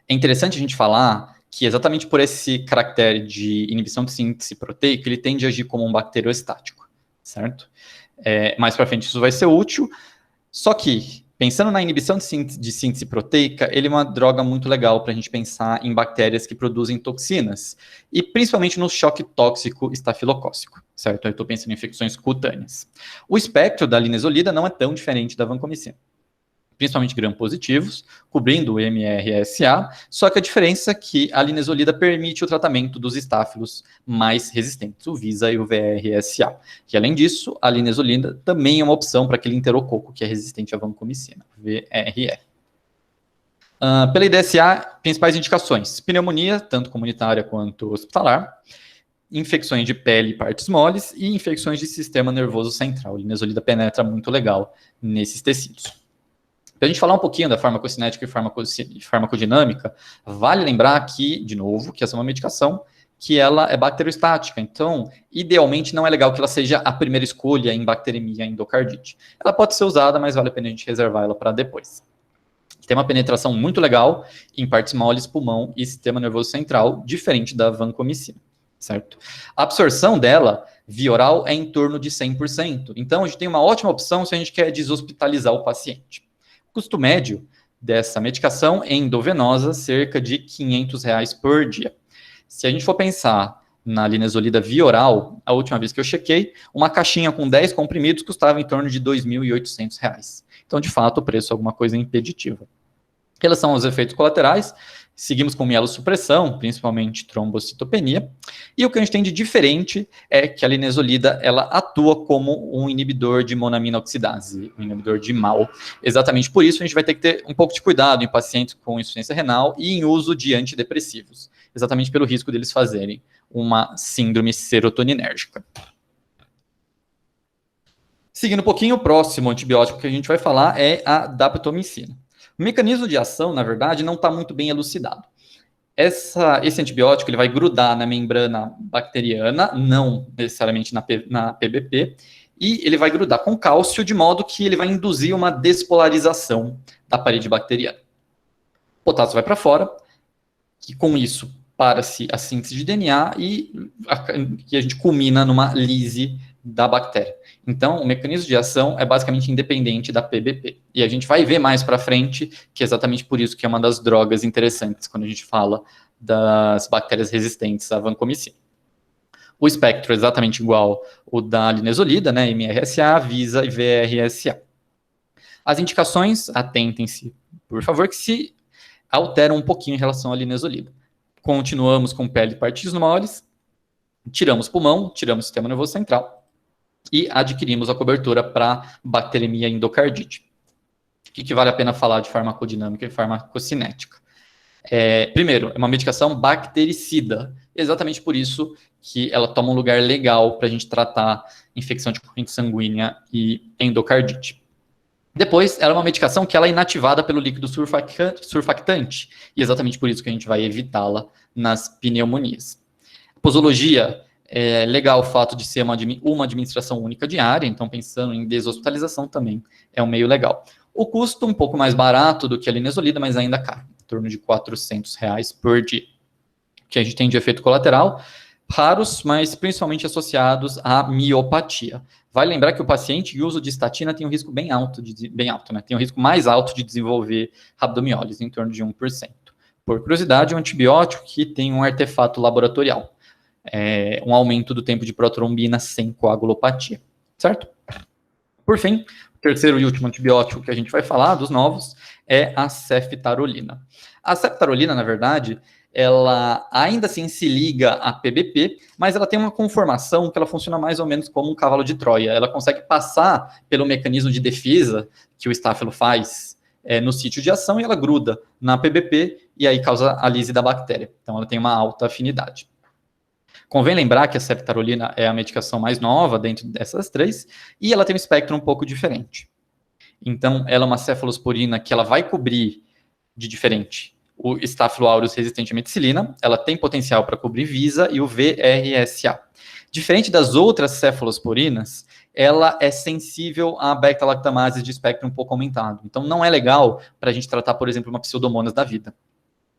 É interessante a gente falar que exatamente por esse caractere de inibição de síntese proteica, ele tende a agir como um bacteriostático, certo? Mais para frente isso vai ser útil, só que, pensando na inibição de síntese proteica, ele é uma droga muito legal para a gente pensar em bactérias que produzem toxinas, e principalmente no choque tóxico estafilocócico, certo? Eu estou pensando em infecções cutâneas. O espectro da linezolida não é tão diferente da vancomicina, principalmente gram-positivos, cobrindo o MRSA, só que a diferença é que a linezolida permite o tratamento dos estáfilos mais resistentes, o VISA e o VRSA. E, além disso, a linezolida também é uma opção para aquele enterococo que é resistente à vancomicina, VRE. Pela IDSA, principais indicações: pneumonia, tanto comunitária quanto hospitalar, infecções de pele e partes moles e infecções de sistema nervoso central. A linezolida penetra muito legal nesses tecidos. Para a gente falar um pouquinho da farmacocinética e farmacodinâmica, vale lembrar aqui, de novo, que essa é uma medicação que ela é bacteriostática, então, idealmente, não é legal que ela seja a primeira escolha em bacteremia e endocardite. Ela pode ser usada, mas vale a pena a gente reservar ela para depois. Tem uma penetração muito legal em partes moles, pulmão e sistema nervoso central, diferente da vancomicina, certo? A absorção dela, via oral, é em torno de 100%. Então, a gente tem uma ótima opção se a gente quer deshospitalizar o paciente. Custo médio dessa medicação endovenosa, cerca de R$500 por dia. Se a gente for pensar na linezolida via oral, a última vez que eu chequei, uma caixinha com 10 comprimidos custava em torno de R$2.800. Então, de fato, o preço é alguma coisa impeditiva. Em relação aos efeitos colaterais, seguimos com mielossupressão, principalmente trombocitopenia, e o que a gente tem de diferente é que a linezolida ela atua como um inibidor de monamina oxidase, um inibidor de MAO. Exatamente por isso a gente vai ter que ter um pouco de cuidado em pacientes com insuficiência renal e em uso de antidepressivos, exatamente pelo risco deles fazerem uma síndrome serotoninérgica. Seguindo um pouquinho, o próximo antibiótico que a gente vai falar é a daptomicina. O mecanismo de ação, na verdade, não está muito bem elucidado. Esse antibiótico ele vai grudar na membrana bacteriana, não necessariamente na PBP, e ele vai grudar com cálcio, de modo que ele vai induzir uma despolarização da parede bacteriana. O potássio vai para fora, e com isso para-se a síntese de DNA e a gente culmina numa lise da bactéria. Então, o mecanismo de ação é basicamente independente da PBP. E a gente vai ver mais para frente que é exatamente por isso que é uma das drogas interessantes quando a gente fala das bactérias resistentes à vancomicina. O espectro é exatamente igual ao da linezolida, né, MRSA, VISA e VRSA. As indicações, atentem-se, por favor, que se alteram um pouquinho em relação à linezolida. Continuamos com pele e partes moles, tiramos pulmão, tiramos sistema nervoso central e adquirimos a cobertura para bacteremia e endocardite. O que vale a pena falar de farmacodinâmica e farmacocinética? Primeiro, é uma medicação bactericida, exatamente por isso que ela toma um lugar legal para a gente tratar infecção de corrente sanguínea e endocardite. Depois, ela é uma medicação que ela é inativada pelo líquido surfactante, e exatamente por isso que a gente vai evitá-la nas pneumonias. Posologia, é legal o fato de ser uma administração única diária, então pensando em deshospitalização também é um meio legal. O custo um pouco mais barato do que a linezolida, mas ainda caro, em torno de R$400 por dia. O que a gente tem de efeito colateral? Raros, mas principalmente associados à miopatia. Vale lembrar que o paciente em uso de estatina tem um risco bem alto, né? Tem um risco mais alto de desenvolver rabdomiólise, em torno de 1%. Por curiosidade, é um antibiótico que tem um artefato laboratorial. Um aumento do tempo de protrombina sem coagulopatia, certo? Por fim, o terceiro e último antibiótico que a gente vai falar, dos novos, é a ceftarolina. A ceftarolina, na verdade, ela ainda assim se liga à PBP, mas ela tem uma conformação que ela funciona mais ou menos como um cavalo de Troia. Ela consegue passar pelo mecanismo de defesa que o estáfilo faz no sítio de ação e ela gruda na PBP e aí causa a lise da bactéria. Então, ela tem uma alta afinidade. Convém lembrar que a ceftarolina é a medicação mais nova dentro dessas três e ela tem um espectro um pouco diferente. Então, ela é uma cefalosporina que ela vai cobrir de diferente o Staphylo aureus resistente à meticilina, ela tem potencial para cobrir VISA e o VRSA. Diferente das outras cefalosporinas, ela é sensível a beta-lactamases de espectro um pouco aumentado. Então, não é legal para a gente tratar, por exemplo, uma pseudomonas da vida.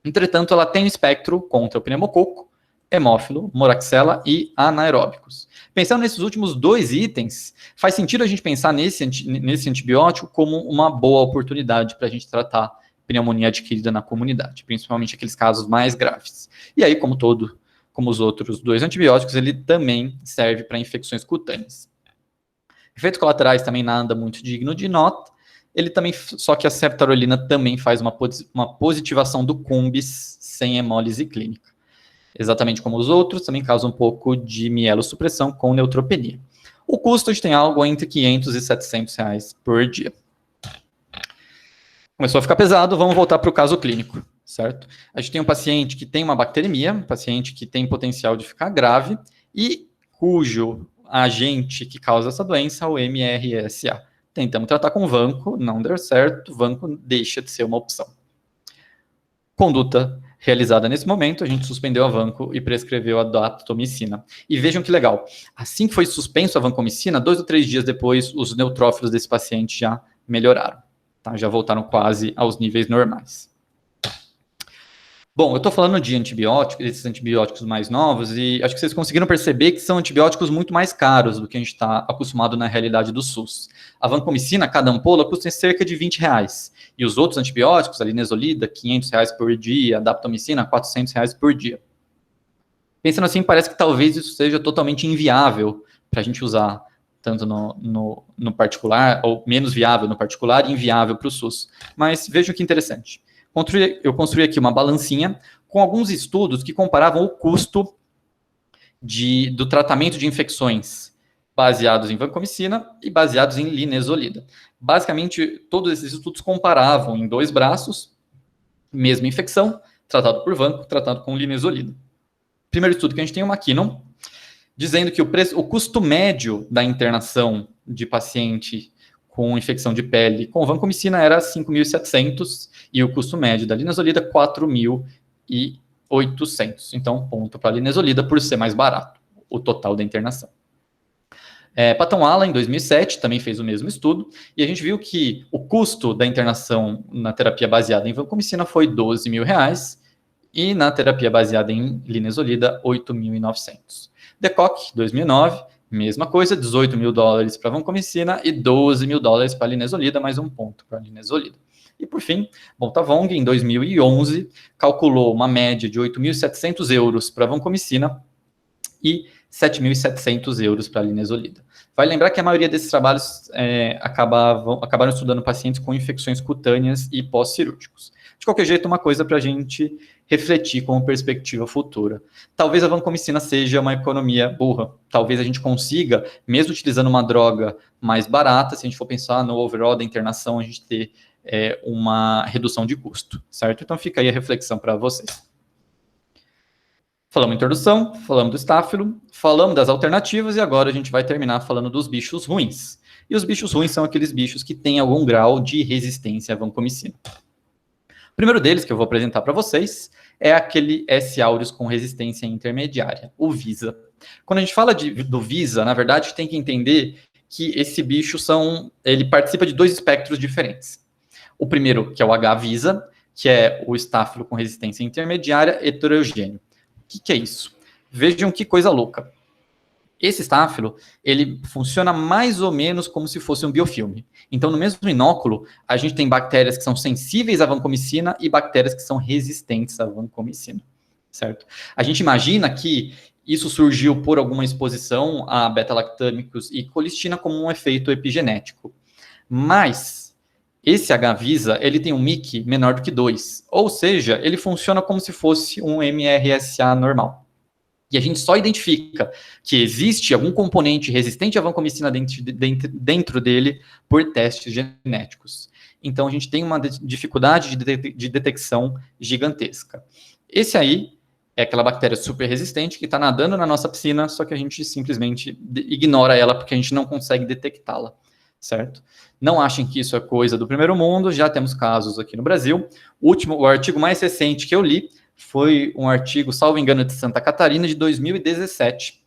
Entretanto, ela tem um espectro contra o pneumococo, hemófilo, moraxella e anaeróbicos. Pensando nesses últimos 2 itens, faz sentido a gente pensar nesse antibiótico como uma boa oportunidade para a gente tratar pneumonia adquirida na comunidade, principalmente aqueles casos mais graves. E aí, como os outros 2 antibióticos, ele também serve para infecções cutâneas. Efeitos colaterais também nada muito digno de nota. Ele também, só que a ceftarolina também faz uma positivação do cumbis sem hemólise clínica. Exatamente como os outros, também causa um pouco de mielossupressão com neutropenia. O custo, a gente tem algo entre R$500 e R$700 por dia. Começou a ficar pesado, vamos voltar para o caso clínico, certo? A gente tem um paciente que tem uma bacteremia, um paciente que tem potencial de ficar grave e cujo agente que causa essa doença é o MRSA. Tentamos tratar com vanco, não deu certo, vanco deixa de ser uma opção. Conduta realizada nesse momento, a gente suspendeu a vanco e prescreveu a daptomicina. E vejam que legal, assim que foi suspenso a vancomicina, 2 ou 3 dias depois, os neutrófilos desse paciente já melhoraram, tá? Já voltaram quase aos níveis normais. Bom, eu estou falando de antibióticos, desses antibióticos mais novos, e acho que vocês conseguiram perceber que são antibióticos muito mais caros do que a gente está acostumado na realidade do SUS. A vancomicina, cada ampola, custa cerca de R$20. E os outros antibióticos, a linezolida, R$500 por dia, a daptomicina, R$400 por dia. Pensando assim, parece que talvez isso seja totalmente inviável para a gente usar, tanto no particular, ou menos viável no particular e inviável para o SUS. Mas vejam que interessante. Eu construí aqui uma balancinha com alguns estudos que comparavam o custo do tratamento de infecções baseados em vancomicina e baseados em linezolida. Basicamente, todos esses estudos comparavam em 2 braços, mesma infecção, tratado por vanco, tratado com linezolida. Primeiro estudo que a gente tem é o McKinnon, dizendo que o custo médio da internação de paciente com infecção de pele com vancomicina era 5.700 e o custo médio da linezolida 4.800. Então, ponto para a linezolida por ser mais barato, o total da internação. Patton Allen, em 2007, também fez o mesmo estudo, e a gente viu que o custo da internação na terapia baseada em vancomicina foi R$12.000, e na terapia baseada em linezolida, R$8.900. DeCock, 2009, mesma coisa, $18.000 para vancomicina e $12.000 para linezolida, mais um ponto para linezolida. E por fim, Bontavong, em 2011, calculou uma média de €8.700 para vancomicina e €7.700 para linezolida. Vale lembrar que a maioria desses trabalhos acabaram estudando pacientes com infecções cutâneas e pós-cirúrgicos. De qualquer jeito, uma coisa para a gente refletir como perspectiva futura. Talvez a vancomicina seja uma economia burra. Talvez a gente consiga, mesmo utilizando uma droga mais barata, se a gente for pensar no overall da internação, a gente ter uma redução de custo, certo? Então fica aí a reflexão para vocês. Falamos introdução, falamos do estáfilo, falamos das alternativas e agora a gente vai terminar falando dos bichos ruins. E os bichos ruins são aqueles bichos que têm algum grau de resistência à vancomicina. O primeiro deles que eu vou apresentar para vocês é aquele S. aureus com resistência intermediária, o VISA. Quando a gente fala do VISA, na verdade, a gente tem que entender que esse bicho ele participa de 2 espectros diferentes. O primeiro, que é o H-VISA, que é o estáfilo com resistência intermediária heterogêneo. O que é isso? Vejam que coisa louca. Esse estáfilo, ele funciona mais ou menos como se fosse um biofilme. Então, no mesmo inóculo, a gente tem bactérias que são sensíveis à vancomicina e bactérias que são resistentes à vancomicina, certo? A gente imagina que isso surgiu por alguma exposição a beta-lactâmicos e colistina como um efeito epigenético. Mas esse H-VISA, ele tem um MIC menor do que 2, ou seja, ele funciona como se fosse um MRSA normal. E a gente só identifica que existe algum componente resistente à vancomicina dentro dele por testes genéticos. Então, a gente tem uma dificuldade de detecção gigantesca. Esse aí é aquela bactéria super resistente que está nadando na nossa piscina, só que a gente simplesmente ignora ela porque a gente não consegue detectá-la, certo? Não achem que isso é coisa do primeiro mundo, já temos casos aqui no Brasil. O artigo mais recente que eu li foi um artigo, salvo engano, de Santa Catarina, de 2017,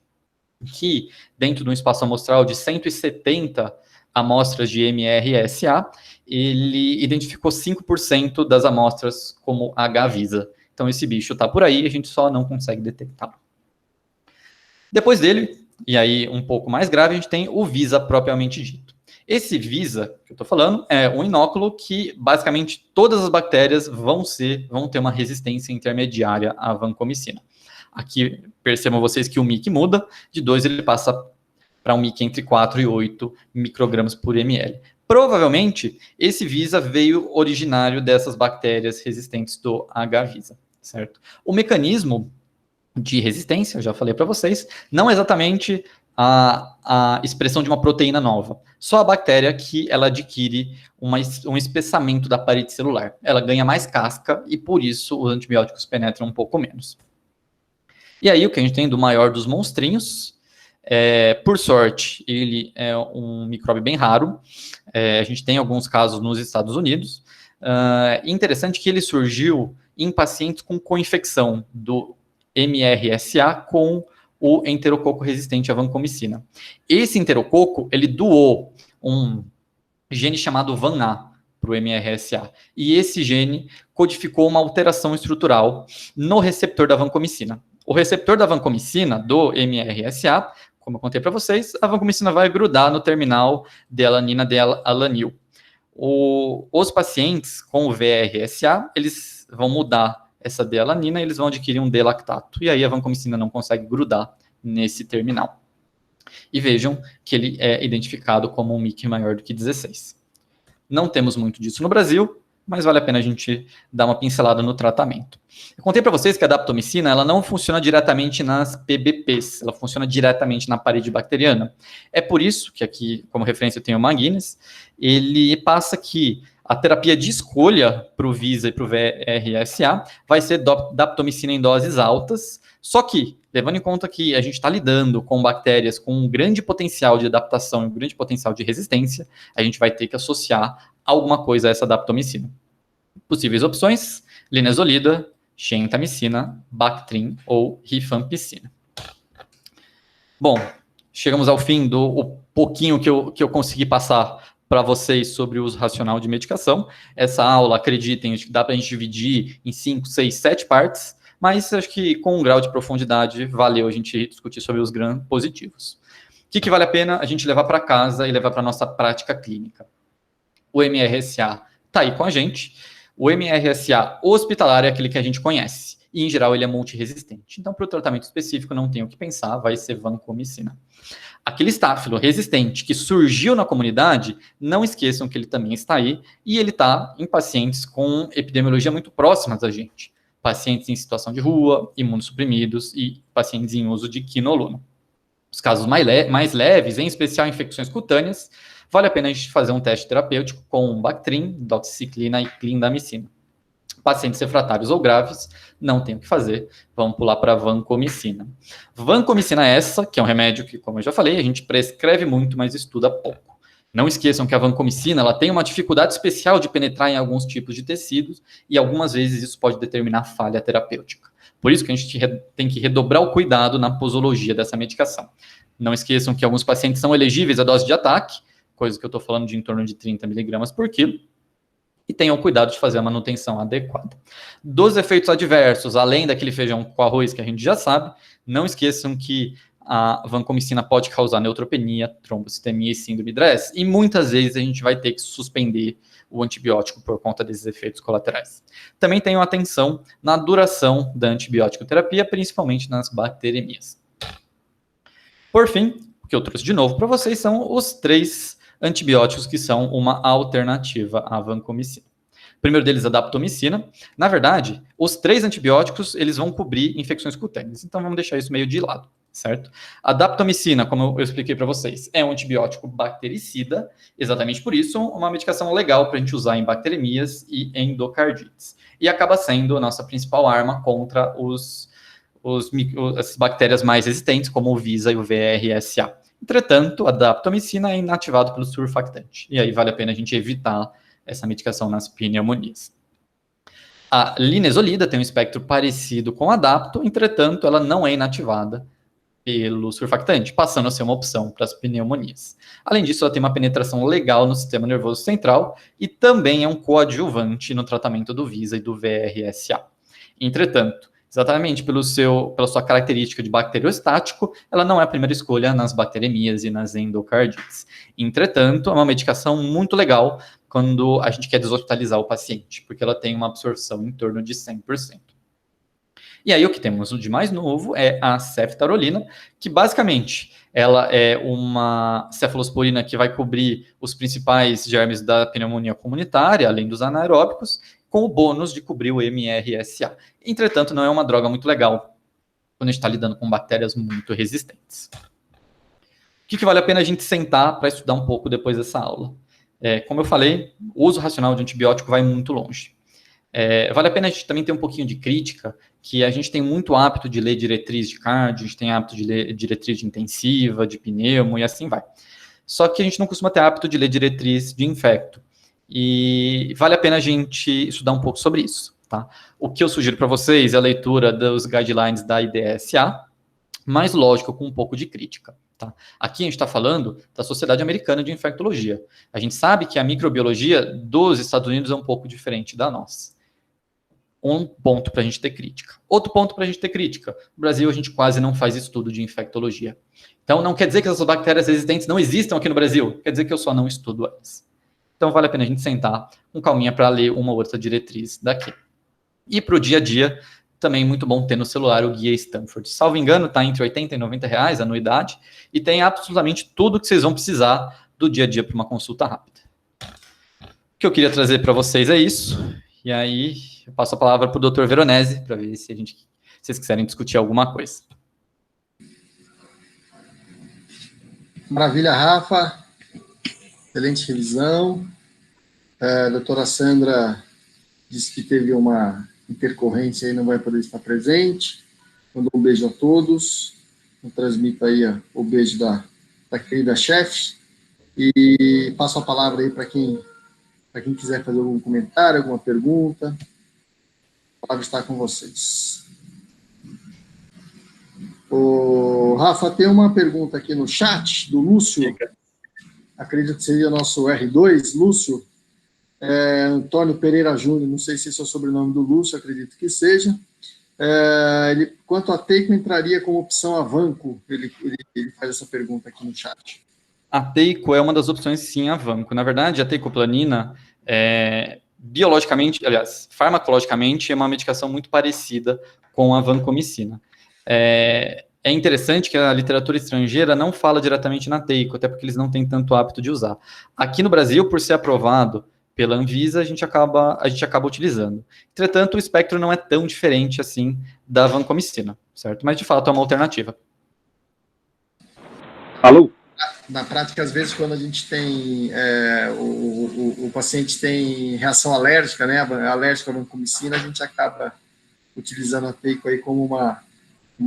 que, dentro de um espaço amostral de 170 amostras de MRSA, ele identificou 5% das amostras como H-VISA. Então, esse bicho está por aí, a gente só não consegue detectá-lo. Depois dele, e aí um pouco mais grave, a gente tem o VISA propriamente dito. Esse VISA, que eu estou falando, é um inóculo que, basicamente, todas as bactérias vão ter uma resistência intermediária à vancomicina. Aqui, percebam vocês que o MIC muda, de 2 ele passa para um MIC entre 4 e 8 microgramas por ml. Provavelmente, esse VISA veio originário dessas bactérias resistentes do H-VISA, certo? O mecanismo de resistência, eu já falei para vocês, não é exatamente a expressão de uma proteína nova, só a bactéria que ela adquire um espessamento da parede celular. Ela ganha mais casca e, por isso, os antibióticos penetram um pouco menos. E aí, o que a gente tem do maior dos monstrinhos, por sorte, ele é um micróbio bem raro. A gente tem alguns casos nos Estados Unidos. Interessante que ele surgiu em pacientes com co-infecção do MRSA com o enterococo resistente à vancomicina. Esse enterococo, ele doou um gene chamado VAN-A para o MRSA. E esse gene codificou uma alteração estrutural no receptor da vancomicina. O receptor da vancomicina, do MRSA, como eu contei para vocês, a vancomicina vai grudar no terminal de alanina de alanil. Os pacientes com o VRSA, eles vão mudar essa D-alanina, eles vão adquirir um D-lactato. E aí a vancomicina não consegue grudar nesse terminal. E vejam que ele é identificado como um MIC maior do que 16. Não temos muito disso no Brasil, mas vale a pena a gente dar uma pincelada no tratamento. Eu contei para vocês que a daptomicina ela não funciona diretamente nas PBPs, ela funciona diretamente na parede bacteriana. É por isso que aqui, como referência, eu tenho o McGuinness, ele passa que a terapia de escolha para o VISA e para o VRSA vai ser daptomicina em doses altas, só que, levando em conta que a gente está lidando com bactérias com um grande potencial de adaptação e um grande potencial de resistência, a gente vai ter que associar alguma coisa a essa daptomicina. Possíveis opções: linezolida, gentamicina, Bactrim ou rifampicina. Bom, chegamos ao fim do pouquinho que eu consegui passar para vocês sobre o uso racional de medicação. Essa aula, acreditem, acho que dá para a gente dividir em 5, 6, 7 partes, mas acho que com um grau de profundidade valeu a gente discutir sobre os gram positivos. O que vale a pena a gente levar para casa e levar para a nossa prática clínica? O MRSA está aí com a gente. O MRSA hospitalar é aquele que a gente conhece. E, em geral, ele é multiresistente. Então, para o tratamento específico, não tem o que pensar, vai ser vancomicina. Aquele estáfilo resistente que surgiu na comunidade, não esqueçam que ele também está aí, e ele está em pacientes com epidemiologia muito próxima da gente. Pacientes em situação de rua, imunossuprimidos e pacientes em uso de quinolona. Os casos mais leves, em especial infecções cutâneas, vale a pena a gente fazer um teste terapêutico com Bactrim, doxiciclina e clindamicina. Pacientes refratários ou graves, não tem o que fazer, vamos pular para a vancomicina. Vancomicina é essa, que é um remédio que, como eu já falei, a gente prescreve muito, mas estuda pouco. Não esqueçam que a vancomicina ela tem uma dificuldade especial de penetrar em alguns tipos de tecidos e algumas vezes isso pode determinar falha terapêutica. Por isso que a gente tem que redobrar o cuidado na posologia dessa medicação. Não esqueçam que alguns pacientes são elegíveis à dose de ataque, coisa que eu estou falando de em torno de 30 mg por quilo, e tenham cuidado de fazer a manutenção adequada. Dos efeitos adversos, além daquele feijão com arroz que a gente já sabe, não esqueçam que a vancomicina pode causar neutropenia, trombocitemia e síndrome de Rez, e muitas vezes a gente vai ter que suspender o antibiótico por conta desses efeitos colaterais. Também tenham atenção na duração da antibiótico terapia, principalmente nas bacteremias. Por fim, o que eu trouxe de novo para vocês são os 3 antibióticos que são uma alternativa à vancomicina. O primeiro deles é a daptomicina. Na verdade, os 3 antibióticos eles vão cobrir infecções cutâneas, então vamos deixar isso meio de lado, certo? A daptomicina, como eu expliquei para vocês, é um antibiótico bactericida, exatamente por isso, uma medicação legal para a gente usar em bacteremias e endocardites. E acaba sendo a nossa principal arma contra as bactérias mais resistentes, como o VISA e o VRSA. Entretanto, a daptomicina é inativado pelo surfactante. E aí vale a pena a gente evitar essa medicação nas pneumonias. A linezolida tem um espectro parecido com a dapto, entretanto, ela não é inativada pelo surfactante, passando a ser uma opção para as pneumonias. Além disso, ela tem uma penetração legal no sistema nervoso central e também é um coadjuvante no tratamento do VISA e do VRSA. Entretanto, exatamente pela sua característica de bacteriostático, ela não é a primeira escolha nas bacteremias e nas endocardites. Entretanto, é uma medicação muito legal quando a gente quer deshospitalizar o paciente, porque ela tem uma absorção em torno de 100%. E aí o que temos de mais novo é a ceftarolina, que basicamente ela é uma cefalosporina que vai cobrir os principais germes da pneumonia comunitária, além dos anaeróbicos, com o bônus de cobrir o MRSA. Entretanto, não é uma droga muito legal quando a gente está lidando com bactérias muito resistentes. O que vale a pena a gente sentar para estudar um pouco depois dessa aula? Como eu falei, o uso racional de antibiótico vai muito longe. Vale a pena a gente também ter um pouquinho de crítica, que a gente tem muito hábito de ler diretriz de cardio, a gente tem hábito de ler diretriz de intensiva, de pneumo e assim vai. Só que a gente não costuma ter hábito de ler diretriz de infecto. E vale a pena a gente estudar um pouco sobre isso, tá? O que eu sugiro para vocês é a leitura dos guidelines da IDSA, mas lógico, com um pouco de crítica. Tá? Aqui a gente está falando da Sociedade Americana de Infectologia. A gente sabe que a microbiologia dos Estados Unidos é um pouco diferente da nossa. Um ponto para a gente ter crítica. Outro ponto para a gente ter crítica. No Brasil, a gente quase não faz estudo de infectologia. Então, não quer dizer que essas bactérias resistentes não existam aqui no Brasil. Quer dizer que eu só não estudo elas. Então, vale a pena a gente sentar com calminha para ler uma outra diretriz daqui. E para o dia a dia, também muito bom ter no celular o Guia Stanford. Salvo engano, está entre R$80 e R$90 a anuidade e tem absolutamente tudo que vocês vão precisar do dia a dia para uma consulta rápida. O que eu queria trazer para vocês é isso. E aí, eu passo a palavra para o Dr. Veronese para ver se vocês quiserem discutir alguma coisa. Maravilha, Rafa. Excelente revisão. A doutora Sandra disse que teve uma intercorrência e não vai poder estar presente. Mandou um beijo a todos. Eu transmito aí o beijo da querida chefe. E passo a palavra aí para quem quiser fazer algum comentário, alguma pergunta. A palavra está com vocês. Rafa, tem uma pergunta aqui no chat do Lúcio. Acredito que seria nosso R2, Lúcio. Antônio Pereira Júnior, não sei se esse é o sobrenome do Lúcio, acredito que seja. Quanto a Teico entraria como opção a Vanco? Ele faz essa pergunta aqui no chat. A Teico é uma das opções, sim, a Vanco. Na verdade, a teicoplanina, biologicamente, aliás, farmacologicamente, é uma medicação muito parecida com a vancomicina. É interessante que a literatura estrangeira não fala diretamente na Teico, até porque eles não têm tanto hábito de usar. Aqui no Brasil, por ser aprovado pela Anvisa, a gente acaba utilizando. Entretanto, o espectro não é tão diferente assim da vancomicina, certo? Mas, de fato, é uma alternativa. Alô? Na prática, às vezes, quando a gente tem, o paciente tem reação alérgica, né, alérgica à vancomicina, a gente acaba utilizando a Teico aí como uma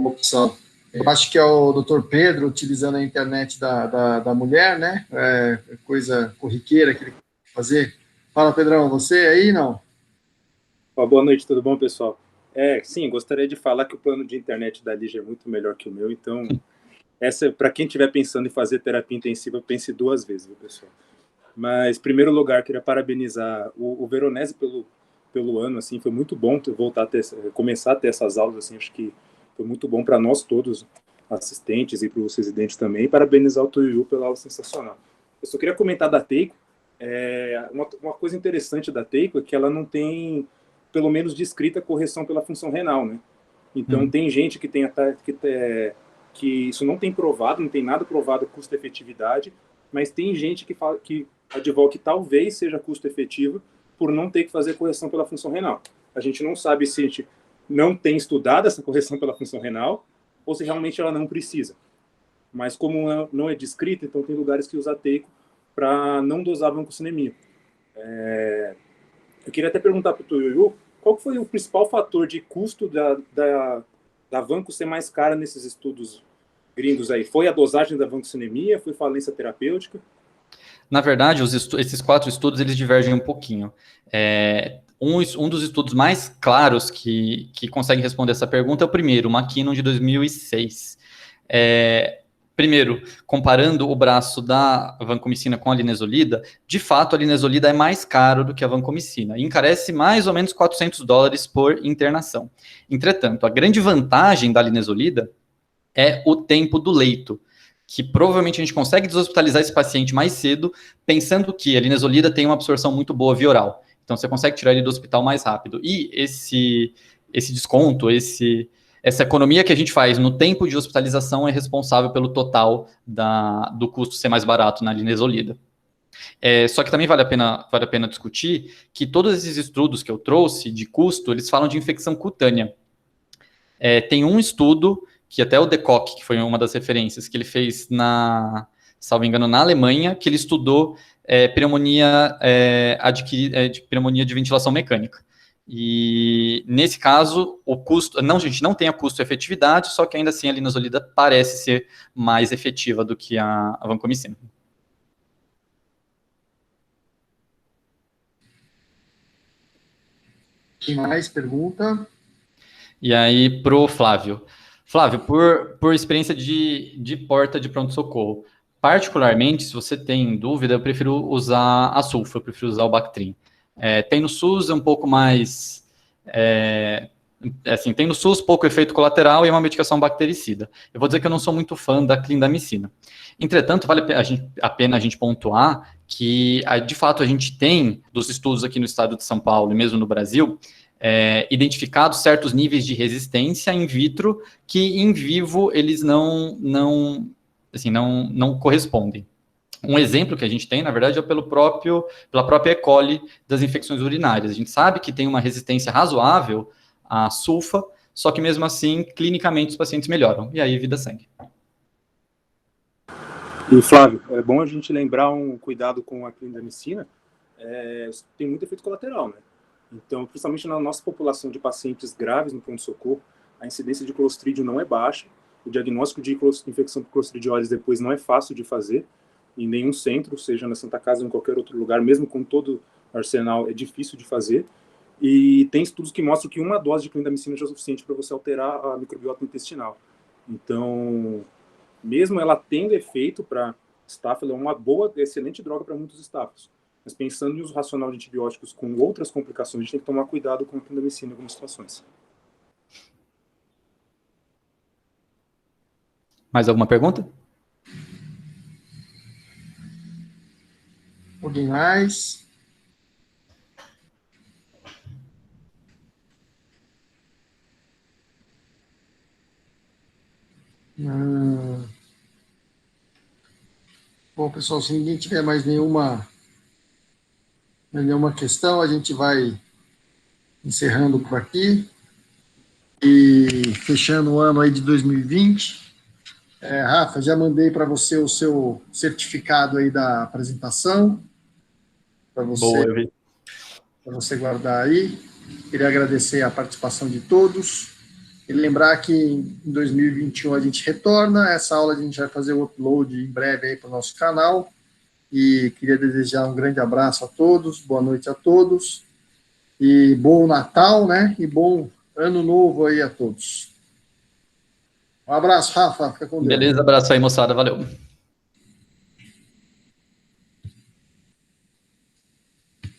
opção. Eu acho que é o Dr. Pedro utilizando a internet da mulher, né, coisa corriqueira que ele quer fazer. Fala, Pedrão, você aí, não? Boa noite, tudo bom, pessoal? Sim, gostaria de falar que o plano de internet da Lígia é muito melhor que o meu, então... Essa, para quem estiver pensando em fazer terapia intensiva, pense 2 vezes, viu, pessoal? Mas, em primeiro lugar, queria parabenizar o Veronese pelo ano, assim, foi muito bom começar a ter essas aulas, assim, acho que foi muito bom para nós todos, assistentes e para os residentes também, e parabenizar o Tuiu pela aula sensacional. Eu só queria comentar da Teico, uma coisa interessante da Teico é que ela não tem, pelo menos descrita, correção pela função renal, né? Então, tem gente que tem que isso não tem provado, não tem nada provado custo-efetividade, mas tem gente que advoga que talvez seja custo-efetivo por não ter que fazer correção pela função renal. A gente não sabe se a gente não tem estudado essa correção pela função renal ou se realmente ela não precisa. Mas como não é descrita, então tem lugares que usa Teico para não dosar vancocinemia. Eu queria até perguntar para o Tuiu, qual foi o principal fator de custo da vanco ser mais cara nesses estudos gringos aí? Foi a dosagem da vancocinemia? Foi falência terapêutica? Na verdade, esses 4 estudos, eles divergem um pouquinho. Um dos estudos mais claros que consegue responder essa pergunta é o primeiro, o McKinnon de 2006. primeiro, comparando o braço da vancomicina com a linezolida, de fato, a linezolida é mais caro do que a vancomicina, e encarece mais ou menos $400 por internação. Entretanto, a grande vantagem da linezolida é o tempo do leito, que provavelmente a gente consegue deshospitalizar esse paciente mais cedo, pensando que a linezolida tem uma absorção muito boa via oral. Então, você consegue tirar ele do hospital mais rápido. E esse desconto, essa economia que a gente faz no tempo de hospitalização é responsável pelo total do custo ser mais barato na linezolida. Só que também vale a pena discutir que todos esses estudos que eu trouxe de custo, eles falam de infecção cutânea. Tem um estudo, que até o De Kock, que foi uma das referências, que ele fez, salvo engano, na Alemanha, que ele estudou pneumonia pneumonia de ventilação mecânica. E, nesse caso, o custo... a gente não tem a custo-efetividade, só que ainda assim a linezolida parece ser mais efetiva do que a vancomicina. Tem mais pergunta? E aí, pro Flávio. Flávio, por experiência de porta de pronto-socorro, particularmente, se você tem dúvida, eu prefiro usar a sulfa, eu prefiro usar o Bactrim. Tem no SUS, é um pouco mais... tem no SUS pouco efeito colateral e é uma medicação bactericida. Eu vou dizer que eu não sou muito fã da clindamicina. Entretanto, vale a pena a gente pontuar que, de fato, a gente tem, dos estudos aqui no estado de São Paulo e mesmo no Brasil, identificados certos níveis de resistência in vitro que em vivo eles não correspondem. Um exemplo que a gente tem, na verdade, é pela própria E. coli das infecções urinárias. A gente sabe que tem uma resistência razoável à sulfa, só que mesmo assim, clinicamente, os pacientes melhoram. E aí, vida segue. E, Flávio, é bom a gente lembrar um cuidado com a clindamicina, tem muito efeito colateral, né? Então, principalmente na nossa população de pacientes graves no pronto-socorro, a incidência de clostrídio não é baixa, o diagnóstico de infecção por clostridiose depois não é fácil de fazer, em nenhum centro, seja na Santa Casa ou em qualquer outro lugar, mesmo com todo o arsenal, é difícil de fazer. E tem estudos que mostram que uma dose de clindamicina já é suficiente para você alterar a microbiota intestinal. Então, mesmo ela tendo efeito para estáfilo, é uma excelente droga para muitos estáfilos. Mas pensando em uso racional de antibióticos com outras complicações, a gente tem que tomar cuidado com a clindamicina em algumas situações. Mais alguma pergunta? Alguém mais? Bom, pessoal, se ninguém tiver mais nenhuma questão, a gente vai encerrando por aqui e fechando o ano aí de 2020. Rafa, já mandei para você o seu certificado aí da apresentação, para você guardar aí. Queria agradecer a participação de todos e lembrar que em 2021 a gente retorna, essa aula a gente vai fazer o upload em breve aí para o nosso canal, e queria desejar um grande abraço a todos, boa noite a todos, e bom Natal, né, e bom Ano Novo aí a todos. Um abraço, Rafa, fica com Deus. Beleza, abraço aí, moçada, valeu.